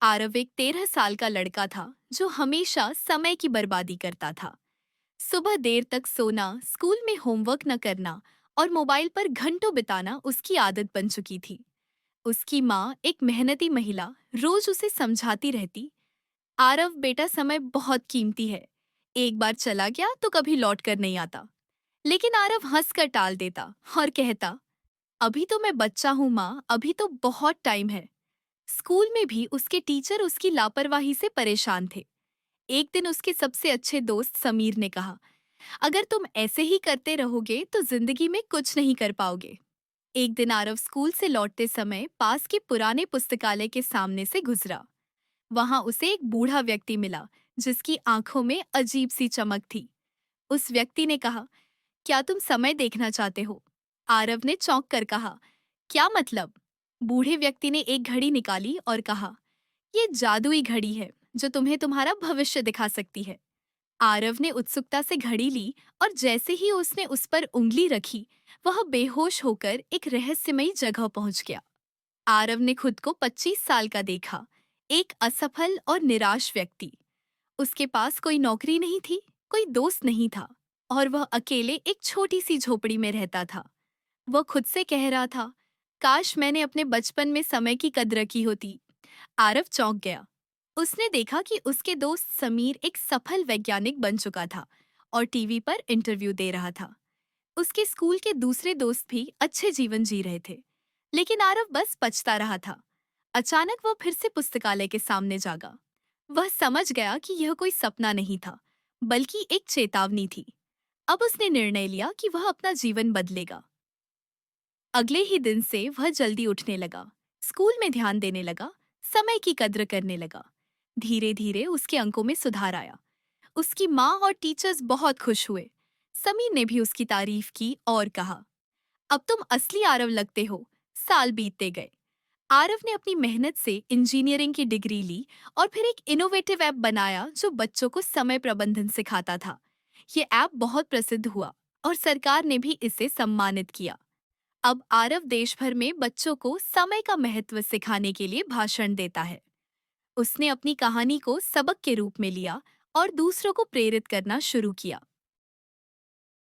आरव एक 13 साल का लड़का था जो हमेशा समय की बर्बादी करता था। सुबह देर तक सोना, स्कूल में होमवर्क न करना और मोबाइल पर घंटों बिताना उसकी आदत बन चुकी थी। उसकी माँ, एक मेहनती महिला, रोज उसे समझाती रहती, आरव बेटा, समय बहुत कीमती है। एक बार चला गया तो कभी लौट कर नहीं आता। लेकिन आरव हंसकर टाल देता और कहता, अभी तो मैं बच्चा हूँ माँ, अभी तो बहुत टाइम है। स्कूल में भी उसके टीचर उसकी लापरवाही से परेशान थे। एक दिन उसके सबसे अच्छे दोस्त समीर ने कहा, अगर तुम ऐसे ही करते रहोगे तो जिंदगी में कुछ नहीं कर पाओगे। एक दिन आरव स्कूल से लौटते समय पास के पुराने पुस्तकालय के सामने से गुजरा। वहां उसे एक बूढ़ा व्यक्ति मिला जिसकी आंखों में अजीब सी चमक थी। उस व्यक्ति ने कहा, क्या तुम समय देखना चाहते हो? आरव ने चौंक कर कहा, क्या मतलब? बूढ़े व्यक्ति ने एक घड़ी निकाली और कहा, ये जादुई घड़ी है जो तुम्हें तुम्हारा भविष्य दिखा सकती है। आरव ने उत्सुकता से घड़ी ली और जैसे ही उसने उस पर उंगली रखी, वह बेहोश होकर एक रहस्यमयी जगह पहुंच गया। आरव ने खुद को 25 साल का देखा, एक असफल और निराश व्यक्ति। उसके पास कोई नौकरी नहीं थी, कोई दोस्त नहीं था और वह अकेले एक छोटी सी झोपड़ी में रहता था। वह खुद से कह रहा था, काश मैंने अपने बचपन में समय की कद्र की होती। आरव चौंक गया। उसने देखा कि उसके दोस्त समीर एक सफल वैज्ञानिक बन चुका था और टीवी पर इंटरव्यू दे रहा था। उसके स्कूल के दूसरे दोस्त भी अच्छे जीवन जी रहे थे, लेकिन आरव बस पछता रहा था। अचानक वह फिर से पुस्तकालय के सामने जागा। वह समझ गया कि यह कोई सपना नहीं था, बल्कि एक चेतावनी थी। अब उसने निर्णय लिया कि वह अपना जीवन बदलेगा। अगले ही दिन से वह जल्दी उठने लगा, स्कूल में ध्यान देने लगा, समय की कद्र करने लगा। धीरे धीरे उसके अंकों में सुधार आया। उसकी माँ और टीचर्स बहुत खुश हुए। समीर ने भी उसकी तारीफ की और कहा, अब तुम असली आरव लगते हो। साल बीतते गए। आरव ने अपनी मेहनत से इंजीनियरिंग की डिग्री ली और फिर एक इनोवेटिव ऐप बनाया जो बच्चों को समय प्रबंधन सिखाता था। ये ऐप बहुत प्रसिद्ध हुआ और सरकार ने भी इसे सम्मानित किया। अब आरव देश भर में बच्चों को समय का महत्व सिखाने के लिए भाषण देता है। उसने अपनी कहानी को सबक के रूप में लिया और दूसरों को प्रेरित करना शुरू किया।